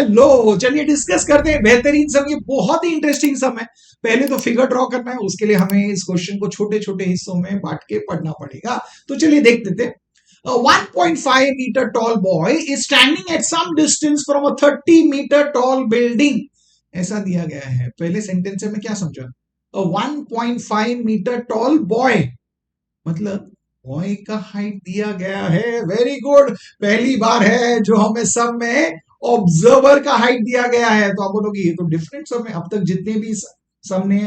चलो चलिए डिस्कस करते हैं। बेहतरीन सम, ये बहुत ही इंटरेस्टिंग सम है। पहले तो फिगर ड्रॉ करना है, उसके लिए हमें इस क्वेश्चन को छोटे छोटे हिस्सों में बांट के पढ़ना पड़ेगा। तो चलिए देख लेते हैं। A 1.5 meter tall boy is standing at some distance from a 30 meter tall building. ऐसा दिया गया है। पहले सेंटेंस से मैं क्या समझा? A 1.5 meter tall boy, मतलब बॉय का हाइट दिया गया है। वेरी गुड, पहली बार है जो हमें सब में ऑब्जर्वर का हाइट दिया गया है। तो आप बोलोगे ये तो डिफरेंट सब में, अब तक जितने भी सबने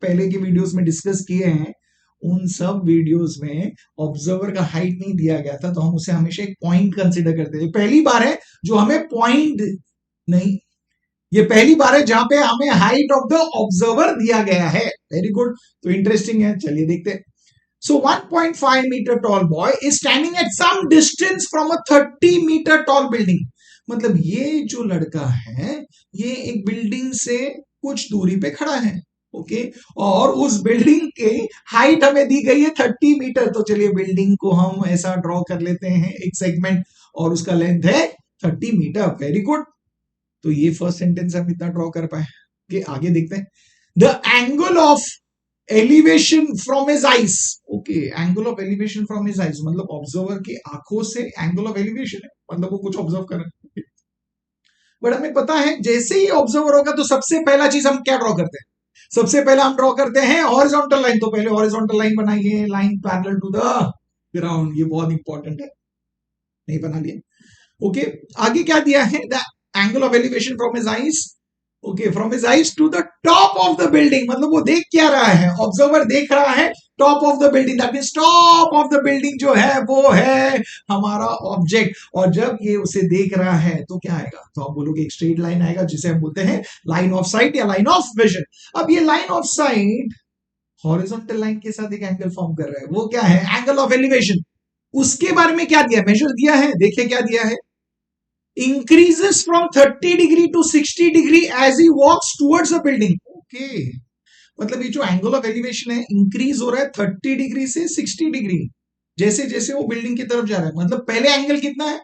पहले के वीडियोस में डिस्कस किए हैं उन सब वीडियोस में ऑब्जर्वर का हाइट नहीं दिया गया था, तो हम उसे हमेशा एक पॉइंट कंसीडर करते थे। पहली बार है जो हमें पॉइंट नहीं, ये पहली बार है जहां पे हमें हाइट ऑफ द ऑब्जर्वर दिया गया है। वेरी गुड, तो इंटरेस्टिंग है। चलिए देखते हैं। So 1.5 meter tall boy is standing at some distance from a 30 meter tall building. मतलब ये जो लड़का है ये एक बिल्डिंग से कुछ दूरी पे खड़ा है, ओके, और उस बिल्डिंग के हाइट हमें दी गई है 30 मीटर। तो चलिए बिल्डिंग को हम ऐसा ड्रॉ कर लेते हैं एक सेगमेंट, और उसका लेंथ है 30 मीटर। वेरी गुड, तो ये फर्स्ट सेंटेंस हम इतना ड्रॉ कर पाए। okay, आगे देखते हैं। The angle of elevation from his eyes, okay, angle of elevation from his eyes मतलब ऑब्जर्वर की आंखों से एंगल ऑफ एलिवेशन है, मतलब वो कुछ ऑब्जर्व कर रहे हैं। बट हमें पता है जैसे ही ऑब्जर्वर होगा तो सबसे पहला चीज हम क्या ड्रॉ करते हैं? सबसे पहले हम ड्रॉ करते हैं हॉरिजॉन्टल लाइन। तो पहले हॉरिजॉन्टल लाइन बनाइए, line parallel to the ground. ये बहुत इंपॉर्टेंट है, नहीं बना लिया। ओके, आगे क्या दिया है? The angle of elevation from his eyes, okay, from his eyes to the top of the building. मतलब वो देख क्या रहा है? ऑब्जर्वर देख रहा है top of the building. That means top of the building जो है वो है हमारा ऑब्जेक्ट। और जब ये उसे देख रहा है तो क्या आएगा? तो आप बोलोगे एक स्ट्रेट लाइन आएगा जिसे हम बोलते हैं लाइन ऑफ साइट या लाइन ऑफ विजन। अब ये line of site horizontal line के साथ एक एंगल फॉर्म कर रहा है, वो क्या है? Angle of elevation. उसके बारे में क्या दिया? मेजर दिया है। देखिए क्या दिया है? increases from 30 degree to 60 degree as he walks towards the building. Okay, मतलब ये जो एंगल ऑफ एलिवेशन है इंक्रीज हो रहा है 30 डिग्री से 60 डिग्री जैसे जैसे वो बिल्डिंग की तरफ जा रहा है। मतलब पहले एंगल कितना है?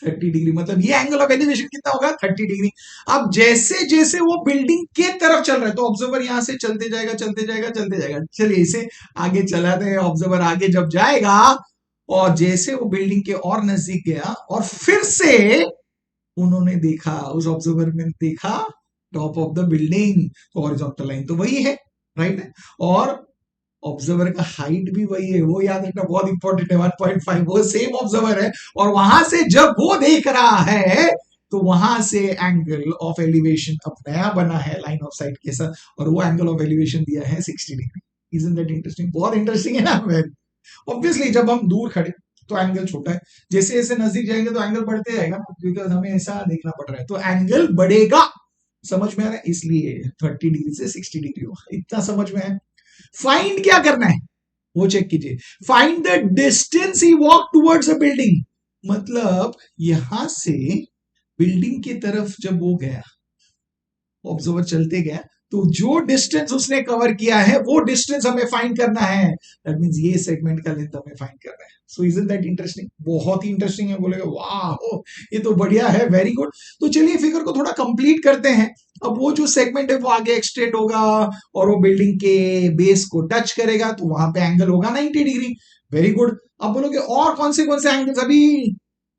30 डिग्री। मतलब ये एंगल ऑफ एलिवेशन कितना होगा? 30 डिग्री। अब जैसे जैसे वो बिल्डिंग के तरफ चल रहा है तो ऑब्जर्वर यहां से चलते जाएगा चलते जाएगा चलते जाएगा। चलिए इसे आगे चलाते हैं। ऑब्जर्वर आगे जब जाएगा और जैसे वो बिल्डिंग के और नजदीक गया और फिर से उन्होंने देखा, उस ऑब्जर्वर ने देखा टॉप ऑफ द बिल्डिंग, तो हॉरिजॉन्टल लाइन तो वही है, राइट है, और ऑब्जर्वर का हाइट भी वही है। वो याद रखना बहुत इंपॉर्टेंट है। 1.5 वो सेम ऑब्जर्वर है, और वहां से जब वो देख रहा है तो वहां से एंगल ऑफ एलिवेशन अब नया बना है लाइन ऑफ साइट के साथ, और वो एंगल ऑफ एलिवेशन दिया है 60 डिग्री। Isn't that interesting? बहुत इंटरेस्टिंग है ना। ऑब्वियसली जब हम दूर खड़े तो एंगल छोटा है, जैसे जैसे नजदीक जाएंगे तो एंगल बढ़ते जाएगा, बिकॉज हमें ऐसा देखना पड़ रहा है, तो एंगल बढ़ेगा। समझ में आ रहा है? इसलिए 30 डिग्री से 60 डिग्री हो, इतना समझ में है। फाइंड क्या करना है वो चेक कीजिए। Find the distance he walk towards a building. मतलब यहां से बिल्डिंग की तरफ जब वो गया, ऑब्जर्वर चलते गया, तो जो डिस्टेंस उसने कवर किया है वो डिस्टेंस हमें फाइंड करना है। दैट मींस ये सेगमेंट का लेंथ हमें फाइंड करना है। सो इजंट दैट इंटरेस्टिंग? बहुत ही इंटरेस्टिंग है। बोलेगा वाह ये तो बढ़िया है, वेरी गुड। तो चलिए फिगर को थोड़ा कंप्लीट करते हैं। अब वो जो सेगमेंट है वो आगे एक्सटेंड होगा और वो बिल्डिंग के बेस को टच करेगा, तो वहां पे एंगल होगा 90 डिग्री। Very good. अब बोलोगे और कौन से एंगल्स? अभी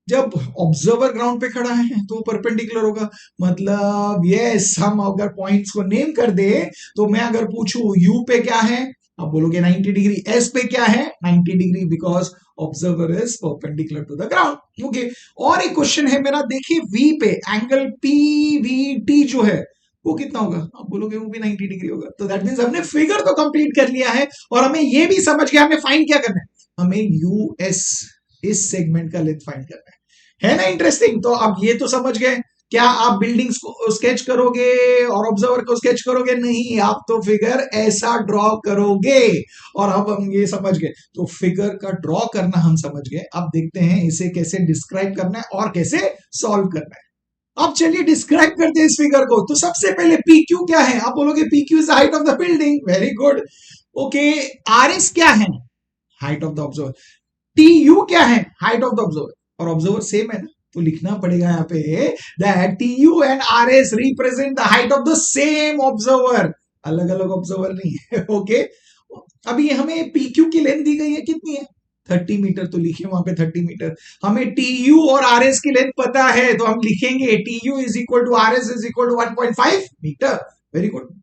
जब ऑब्जर्वर ग्राउंड पे खड़ा है तो परपेंडिकुलर होगा। मतलब यस, हम अगर पॉइंट्स को नेम कर दे तो मैं अगर पूछूं यू पे क्या है, आप बोलोगे 90 डिग्री। एस पे क्या है? 90 degree, because observer is perpendicular to the ground. Okay, और एक क्वेश्चन है मेरा, देखिए वी पे एंगल पी वी टी जो है वो कितना होगा? आप बोलोगे वो भी 90 डिग्री होगा। तो दैट मींस हमने फिगर तो कंप्लीट कर लिया है, और हमें ये भी समझ गया हमें फाइंड क्या करना है। हमें यूएस इस सेगमेंट का लेंथ फाइंड करना है ना। इंटरेस्टिंग। तो अब ये तो समझ गए। क्या आप बिल्डिंग्स को स्केच करोगे और ऑब्जर्वर को स्केच करोगे? नहीं, आप तो फिगर ऐसा ड्रॉ करोगे। और अब हम ये समझ गए, तो फिगर का ड्रॉ करना हम समझ गए। अब देखते हैं इसे कैसे डिस्क्राइब करना है और कैसे सॉल्व करना है। अब चलिए डिस्क्राइब करते हैं इस फिगर को। तो सबसे पहले पी क्यू क्या है? आप बोलोगे P Q is the height of the building. Very good. Okay, R S क्या है? Height of the observer. T U क्या है? Height of the observer. और ऑब्जर्वर सेम है ना, तो लिखना पड़ेगा यहाँ पे that TU and RS represent the height of the same observer, अलग अलग ऑब्जर्वर नहीं है। ओके अभी हमें PQ की लेंथ दी गई है कितनी है 30 मीटर, तो लिखिए वहां पे 30 मीटर। हमें TU और RS की लेंथ पता है तो हम लिखेंगे TU is equal to RS is equal to 1.5 metre. Very good.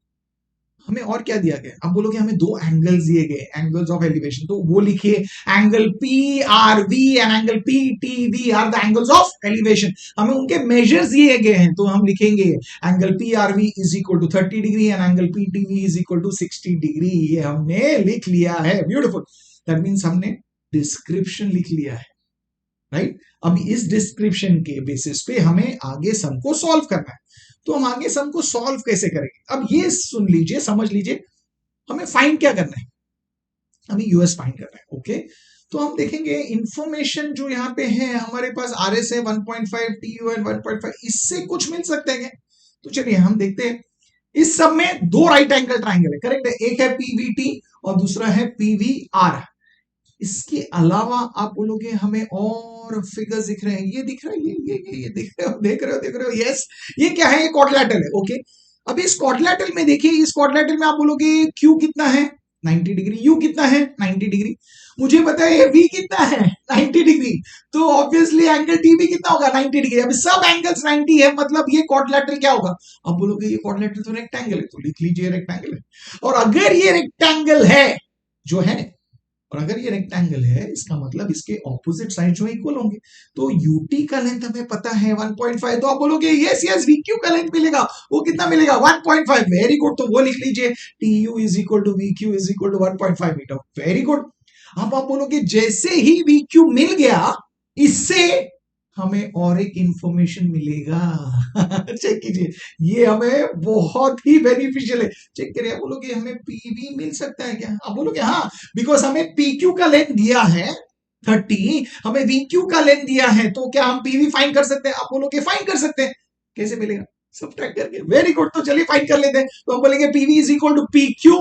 हमें और क्या दिया गया, अब बोलोगे हमें दो एंगल्स दिए गए, एंगल्स ऑफ एलिवेशन, तो वो लिखिए angle PRV and angle PTV are the angles of elevation. हमें उनके मेजर्स दिए गए हैं तो हम लिखेंगे angle PRV is equal to 30 degree and angle PTV is equal to 60 degree. ये हमने लिख लिया है, ब्यूटीफुल। दैट मीन्स हमने डिस्क्रिप्शन लिख लिया है, राइट। अब इस डिस्क्रिप्शन के बेसिस पे हमें आगे सम को सॉल्व करना है। तो हम आगे सम को सॉल्व कैसे करेंगे, अब ये सुन लीजिए, समझ लीजिए, हमें फाइंड क्या करना है, हमें यूएस फाइंड करना है। ओके तो हम देखेंगे इंफॉर्मेशन जो यहाँ पे है हमारे पास RS है 1.5, TU है 1.5, इससे कुछ मिल सकते हैं। तो चलिए हम देखते हैं। इस सब में दो राइट एंगल ट्राइंगल है, करेक्ट है, एक है PVT और दूसरा है PVR। इसके अलावा आप बोलोगे हमें और फिगर्स दिख रहे हैं, ये दिख रहा है, ये दिख रहे हो, देख रहे हो, यस। ये क्या है, ये क्वाड्रिलेटरल है। ओके अब इस क्वाड्रिलेटरल में देखिए, इस क्वाड्रिलेटरल में आप बोलोगे Q कितना है 90 डिग्री, U कितना है 90 डिग्री, मुझे पता है V कितना है 90 डिग्री, तो ऑब्वियसली एंगल TV कितना होगा 90 डिग्री। अब सब एंगल्स 90 है, मतलब ये क्वाड्रिलेटरल क्या होगा, अब बोलोगे ये क्वाड्रिलेटरल तो रेक्टेंगल है, तो लिख लीजिए रेक्टेंगल है। और अगर ये रेक्टेंगल है जो है, और अगर ये रेक्टेंगल है इसका मतलब इसके ऑपोजिट साइड जो इक्वल होंगे। तो यूटी का लेंथ हमें पता है 1.5, तो आप बोलोगे यस यस VQ का लेंथ मिलेगा, वो कितना मिलेगा 1.5। वेरी गुड, तो वो लिख लीजिए TU is equal to VQ is equal to 1.5 metre. Very good. अब आप बोलोगे जैसे ही VQ मिल गया, इससे हमें और एक इंफॉर्मेशन मिलेगा। चेक कीजिए, ये हमें बहुत ही बेनिफिशियल है। चेक करिए, आप बोलोगे हमें PV मिल सकता है क्या, आप बोलोगे हाँ, बिकॉज हमें PQ का लेंथ दिया है 30, हमें VQ का लेंथ दिया है, तो क्या हम PV फाइंड कर सकते हैं, आप बोलोगे फाइंड कर सकते हैं। कैसे मिलेगा, सब्ट्रैक्ट करके। वेरी गुड, तो चलिए फाइंड कर लेते हैं। तो हम बोलेंगे PV is equal to PQ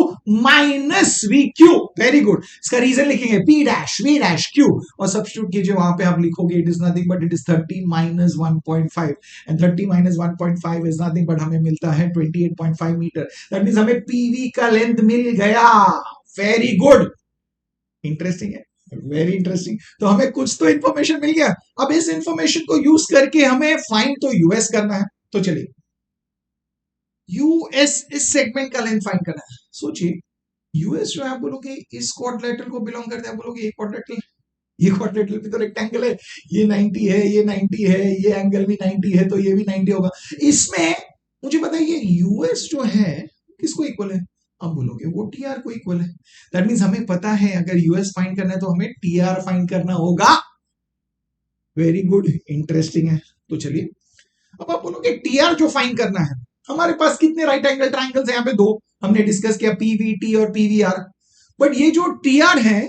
minus VQ। Very good, इसका रीजन लिखेंगे P dash V dash Q और सब्स्टिट्यूट कीजिए, वहां पे आप लिखोगे it is nothing but it is 30 minus 1.5 and 30 minus 1.5 is nothing but हमें मिलता है 28.5 मीटर। दैट मींस हमें PV का लेंथ मिल गया। वेरी गुड, इंटरेस्टिंग है, वेरी इंटरेस्टिंग। तो हमें कुछ तो इंफॉर्मेशन मिल गया। अब इस इंफॉर्मेशन को यूज करके हमें फाइंड तो यूएस करना है। तो चलिए यूएस इस सेगमेंट का लेंथ फाइंड करना है। सोचिए यूएस जो है आप बोलोगे इस क्वाड्रिलेटरल को बिलोंग करता है, बोलोगे ये क्वाड्रिलेटरल भी तो रेक्टेंगल है, ये 90 है, ये 90 है, ये एंगल भी 90 है, तो ये भी 90 होगा। इसमें मुझे पता है ये यूएस जो है किसको इक्वल है, अब बोलोगे वो टीआर को इक्वल है। दैट मींस हमें पता है अगर यूएस फाइंड करना है तो हमें टीआर फाइंड करना होगा। वेरी गुड, इंटरेस्टिंग है। तो चलिए अब आप बोलोगे टीआर जो फाइंड करना है, हमारे पास कितने राइट एंगल ट्राइंगल्स हैं, यहाँ पे दो हमने डिस्कस किया, PVT और PVR। बट ये जो टीआर है,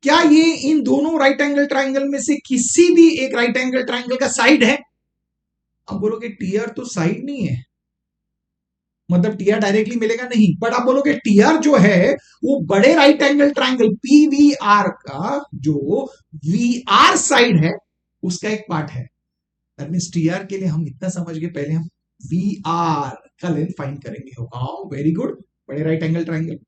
क्या ये इन दोनों राइट एंगल ट्राइंगल में से किसी भी एक राइट एंगल ट्राइंगल का साइड है, अब बोलोगे टीआर तो साइड नहीं है, मतलब टीआर डायरेक्टली मिलेगा नहीं, बट आप बोलोगे टीआर जो है वो बड़े राइट एंगल ट्राइंगल PVR का जो VR साइड है उसका एक पार्ट है। दैट मींस टीआर के लिए हम इतना समझ गए, पहले हम VR का लेंथ फाइंड करेंगे। वाओ वेरी गुड, बड़े right angle triangle.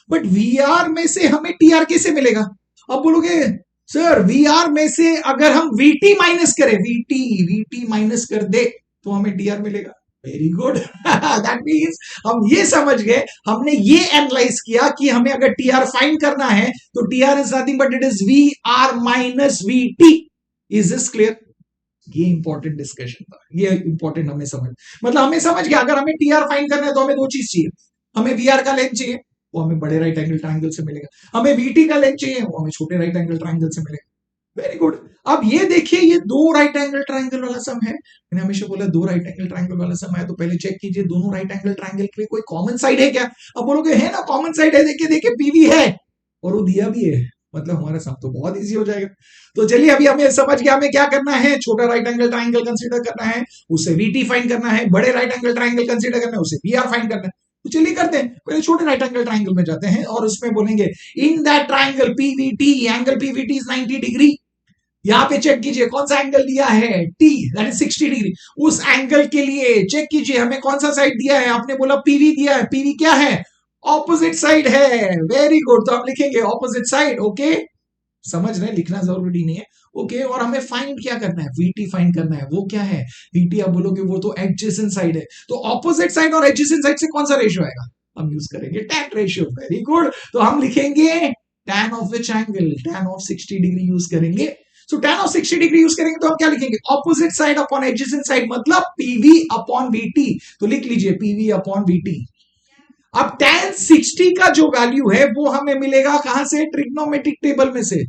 But VR में से हमें टीआर कैसे मिलेगा, अब बोलोगे सर VR में से अगर हम VT माइनस करें, VT माइनस कर दे तो हमें टीआर मिलेगा। वेरी गुड, दैट मींस हम ये समझ गए, हमने ये एनालाइज किया कि हमें अगर टीआर फाइंड करना है तो TR is nothing but it is VR minus VT। Is this clear, ये इंपॉर्टेंट डिस्कशन था, ये इंपॉर्टेंट हमें समझ, मतलब हमें समझ गया अगर हमें टीआर फाइंड करना है तो हमें दो चीज चाहिए, हमें VR का लेंथ चाहिए, वो हमें बड़े राइट एंगल ट्राइंगल से मिलेगा, हमें VT का लेंथ चाहिए, वो हमें छोटे राइट एंगल ट्राइंगल से मिलेगा। Very good. अब ये देखिए ये दो राइट एंगल ट्राइंगल वाला सम है, मैंने हमेशा बोला दो राइट एंगल ट्राइंगल वाला सम है, तो पहले चेक कीजिए दोनों राइट एंगल ट्राइंगल के कोई कॉमन साइड है क्या, अब बोलोगे है ना कॉमन साइड है, देखिए देखिए PV है और वो दिया भी है, मतलब हमारा सम तो बहुत इजी हो जाएगा। तो चलिए अभी हमें समझ गया हमें क्या करना है, छोटा राइट एंगल ट्राइंगल कंसीडर करना है, उससे VT फाइंड करना है, बड़े राइट एंगल ट्राइंगल कंसीडर करना है, उससे VR फाइंड करना है। तो चलिए करते हैं, पहले छोटे राइट एंगल ट्राइंगल में जाते हैं और उसमें बोलेंगे in that triangle PVT angle PVT is 90 degree, यहाँ पे चेक कीजिए कौन सा एंगल दिया है टी, दैट इज 60 डिग्री। उस एंगल के लिए चेक कीजिए हमें कौन सा साइड दिया है, आपने बोला पीवी दिया है, पीवी क्या है, ऑपोजिट साइड है। वेरी गुड, तो हम लिखेंगे ऑपोजिट साइड। ओके, समझ रहे, लिखना जरूरी नहीं है। ओके, और हमें फाइंड क्या करना है, वीटी फाइंड करना है। वो क्या है वीटी, आप बोलोगे वो तो एडजेसेंट साइड है, तो ऑपोजिट साइड और एडजेसेंट साइड से कौन सा रेशियो आएगा, हम यूज करेंगे टैन रेशियो। वेरी गुड, तो हम लिखेंगे tan of which angle, tan of 60 degree use करेंगे। So tan of 60 degree use करेंगे तो हम क्या लिखेंगे, opposite side upon adjacent side, मतलब पीवी अपॉन वीटी। तो लिख लीजिए पीवी अपॉन वीटी। अब tan 60 का जो वैल्यू है वो हमें मिलेगा कहां से, ट्रिग्नोमेट्रिक टेबल में से।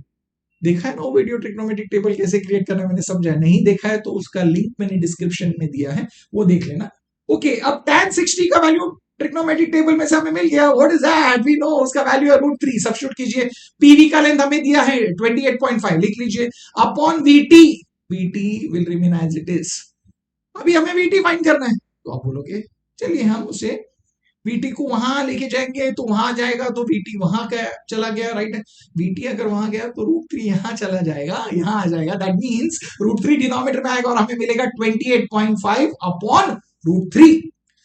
देखा है ना वीडियो ट्रिग्नोमेट्रिक टेबल कैसे क्रिएट करना है, मैंने समझाया, नहीं देखा है तो उसका लिंक मैंने डिस्क्रिप्शन में दिया है, वो देख लेना। ओके, अब tan 60 का वैल्यू ट्रिग्नोमेट्रिक टेबल में से हमें मिल गया। What is that, we know उसका वैल्यू है √3। सब्स्टिट्यूट कीजिए, पीवी का लेंथ हमें दिया है 28.5, लिख लीजिए upon VT, VT will remain as it is. अभी हमें वीटी फाइंड करना है, तो आप बोलोगे चलिए हम उसे वीटी को वहां लेके जाएंगे, तो वहां जाएगा तो वीटी वहां का चला गया, राइट। वीटी अगर वहां गया तो √3 यहाँ चला जाएगा, यहाँ आ जाएगा, दैट मींस √3 डिनोमिनेटर में आएगा और हमें मिलेगा 28.5 अपॉन √3।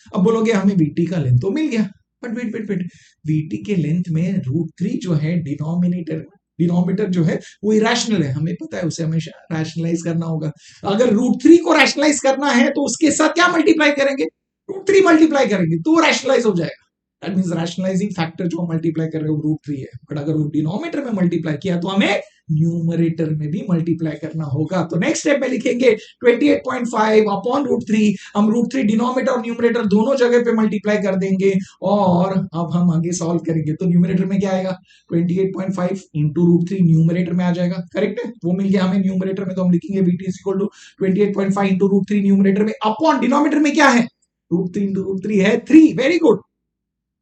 अब बोलोगे हमें वीटी का लेंथ तो मिल गया, बट वेट, वीटी के लेंथ में √3 जो है डिनोमिनेटर जो है वो इरेशनल है, हमें पता है, उसे हमेशा रैशनलाइज करना होगा। अगर √3 को रैशनलाइज करना है तो उसके साथ क्या मल्टीप्लाई करेंगे, √3 मल्टीप्लाई करेंगे तो रैशनलाइज हो जाएगा। दैट मींस रैशनलाइजिंग फैक्टर जो हम मल्टीप्लाई कर रहे हो √3 है, बट अगर वो डिनोमिनेटर में मल्टीप्लाई किया तो हमें न्यूमरेटर में भी मल्टीप्लाई करना होगा। तो नेक्स्ट स्टेप में लिखेंगे 28.5 अपॉन √3, हम √3 डिनोमिनेटर और न्यूमरेटर दोनों जगह पे मल्टीप्लाई कर देंगे, और अब हम आगे सॉल्व करेंगे। तो न्यूमरेटर में क्या आएगा, 28.5 इंटू √3 न्यूमरेटर में आ जाएगा, करेक्ट है, वो मिल गया हमें न्यूमरेटर में, तो हम लिखेंगे VT is equal to 28.5 into √3 numerator में, अपॉन डिनोमिनेटर में क्या है, √3 इंटू √3 है 3। वेरी गुड,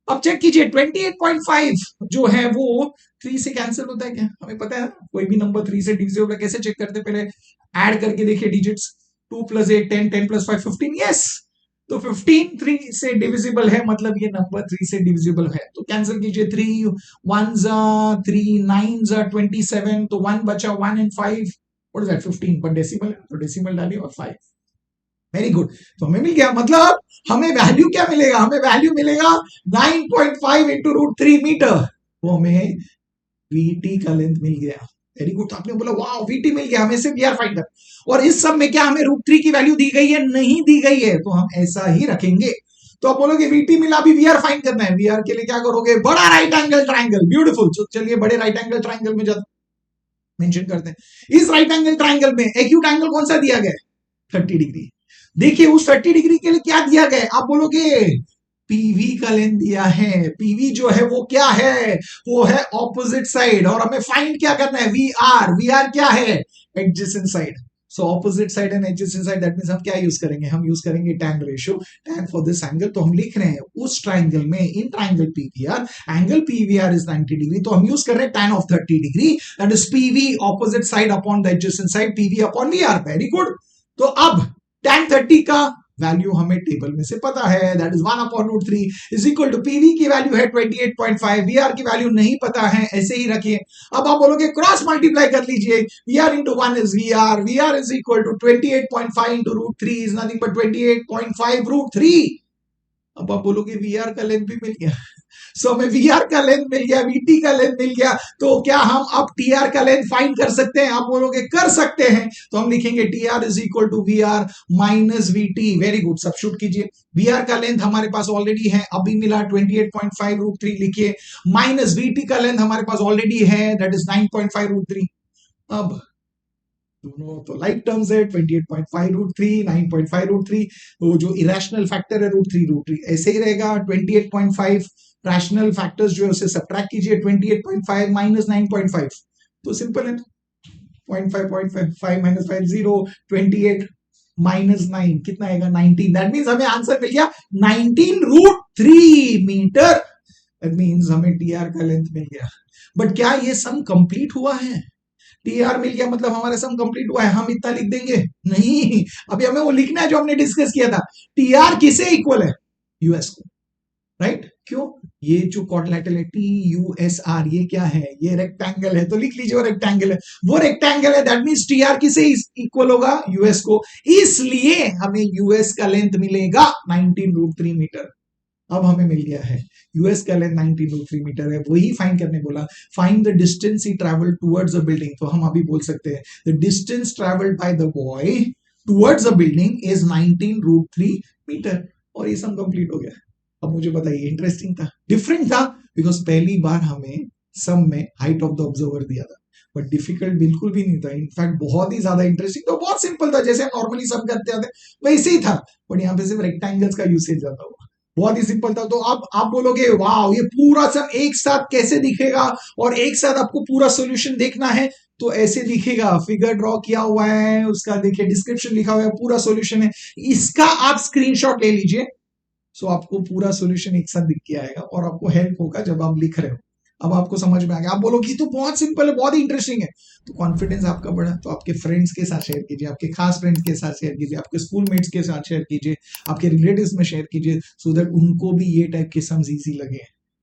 अब चेक कीजिए 28.5 जो है वो 3 से कैंसिल होता है क्या, हमें पता है ना, कोई भी नंबर 3 से डिविजिबल है, कैसे चेक करते हैं, पहले ऐड करके देखिए डिजिट्स, 2 + 8 10, 10 + 5 15, यस, तो 15 3 से डिविजिबल है, मतलब ये नंबर 3 से डिविजिबल है, तो कैंसिल कीजिए, 3 1s 3 9s 27, तो 1 बचा, 1 and 5 व्हाट इज दैट 15, पर डेसिमल है तो डेसिमल डालिए और 5। वेरी गुड, तो हमें मिल गया, मतलब हमें वैल्यू क्या मिलेगा, हमें वैल्यू मिलेगा 9.5 इंटू √3 मीटर, वो हमें वीटी का लेंथ मिल गया। वेरी गुड, तो आपने बोला वाह वीटी मिल गया, हमें सिर्फ वीआर फाइंड कर, और इस सब में क्या हमें √3 की वैल्यू दी गई है, नहीं दी गई है, तो हम ऐसा ही रखेंगे। तो आप बोलोगे वीटी मिला, अभी वीआर फाइंड करना है, वीआर के लिए क्या करोगे, बड़ा राइट एंगल ट्राइंगल, ब्यूटीफुल, चलिए बड़े राइट एंगल ट्राइंगल में जब मेंशन करते हैं, इस राइट एंगल ट्राइंगल में एक्यूट एंगल कौन सा दिया गया, 30 डिग्री। देखिए उस 30 डिग्री के लिए क्या दिया गया, आप बोलोगे पीवी का लेंथ दिया है, पीवी जो है वो क्या है, वो है ऑपोजिट साइड, और हमें फाइंड क्या करना है, वीआर, वीआर क्या है, adjacent side. So opposite side and adjacent side, that means हम क्या यूज करेंगे, हम यूज करेंगे tan ratio, tan for this angle, तो हम लिख रहे हैं उस ट्राइंगल में, in triangle PVR, angle PVR is 90 degree, तो हम यूज कर रहे हैं tan of 30 degree, that is PV opposite side upon the adjacent side, PV upon VR. Very good, तो अब tan 30 का वैल्यू हमें टेबल में से पता है, that is 1 upon √3 is equal to PV की वैल्यू है 28.5, वीआर की वैल्यू नहीं पता है, ऐसे ही रखिए। अब आप बोलोगे क्रॉस मल्टीप्लाई कर लीजिए, VR into 1 is VR, VR is equal to 28.5 into √3 is nothing but 28.5 √3। अब आप बोलोगे वीआर का लेंथ भी मिल गया, सो हमें वीआर का लेंथ मिल गया, वीटी का लेंथ मिल गया, तो क्या हम अब टीआर का लेंथ फाइंड कर सकते हैं, आप बोलोगे कर सकते हैं, तो हम लिखेंगे TR is equal to VR minus VT. Very good, substitute कीजिए, वीआर का लेंथ हमारे पास ऑलरेडी है, अभी मिला 28.5 √3 लिखिए, माइनस वीटी का लेंथ हमारे पास ऑलरेडी है, दैट इज 9.5 √3। अब दोनों तो लाइक टर्म्स है, 28.5 √3 9.5 √3, तो जो इरेशनल फैक्टर है √3 ऐसे ही रहेगा, 28.5 रैशनल फैक्टर्स जो है उसे सब्ट्रैक्ट कीजिए, 28.5 माइनस 9.5, तो सिंपल है, 0.5 माइनस 5 0, 28 माइनस 9 कितना आएगा, 19, दैट मींस हमें आंसर मिल गया 19 √3 मीटर, दैट मींस हमें टीआर का लेंथ मिल गया। बट क्या ये सम कंप्लीट हुआ है, टीआर मिल गया मतलब हमारा सम कंप्लीट हुआ है, हम इतना लिख देंगे, नहीं, अभी हमें वो लिखना है जो हमने डिस्कस किया था, टीआर किसे इक्वल है, यूएस को, राइट, क्यों, ये जो क्वाड्रिलेटरल है TUSR, ये क्या है? ये रेक्टेंगल है, तो लिख लीजिए वो रेक्टेंगल है, वो रेक्टेंगल है, दैट मींस TR किसे इक्वल होगा? US को, इसलिए हमें US का लेंथ मिलेगा 19√3 मीटर। अब हमें मिल गया है यूएस का लेंथ 19√3 मीटर है, वही फाइंड करने बोला। Find the distance he travel towards a building, तो हम अभी बोल सकते हैं the distance travelled by the boy towards a building is 19√3 metre, और ये सम कंप्लीट हो गया। अब मुझे बताइए, इंटरेस्टिंग था, डिफरेंट था, बिकॉज पहली बार हमें सम में हाइट ऑफ द ऑब्जर्वर दिया था, बट डिफिकल्ट बिल्कुल भी नहीं था, इनफैक्ट बहुत ही ज्यादा इंटरेस्टिंग, तो बहुत सिंपल था, जैसे हम नॉर्मली सम करते आते वैसे ही था, बट यहाँ पे सिर्फ रेक्टेंगल्स का यूसेज ज्यादा हुआ, बहुत ही सिंपल था। तो अब आप बोलोगे वाह, ये पूरा सम एक साथ कैसे दिखेगा, और एक साथ आपको पूरा सॉल्यूशन देखना है, तो ऐसे दिखेगा, फिगर ड्रॉ किया हुआ है, उसका देखिए डिस्क्रिप्शन लिखा हुआ है, पूरा सॉल्यूशन है, इसका आप स्क्रीनशॉट ले लीजिए, सो आपको पूरा सॉल्यूशन एक साथ दिख के आएगा, और आपको हेल्प होगा जब आप लिख रहे हो। अब आपको समझ में आ गया, आप बोलोगे तो बहुत सिंपल है, बहुत ही इंटरेस्टिंग है, तो कॉन्फिडेंस आपका बढ़ा, तो आपके फ्रेंड्स के साथ शेयर कीजिए, आपके खास फ्रेंड्स के साथ शेयर कीजिए, आपके स्कूल मेट्स के साथ शेयर कीजिए, आपके रिलेटिव्स में शेयर कीजिए, सो दैट उनको भी ये टाइप के सम्स इजी लगे,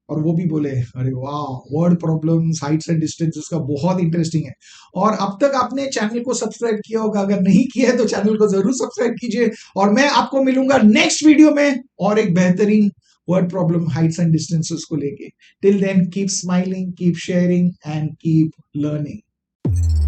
और वो भी बोले अरे वाह, word problems, Heights and distances का बहुत इंटरेस्टिंग है। और अब तक आपने चैनल को सब्सक्राइब किया होगा, अगर नहीं किया है तो चैनल को जरूर सब्सक्राइब कीजिए, और मैं आपको मिलूंगा नेक्स्ट वीडियो में और एक बेहतरीन word problem heights and distances को लेके। Till then keep smiling, keep sharing and keep learning.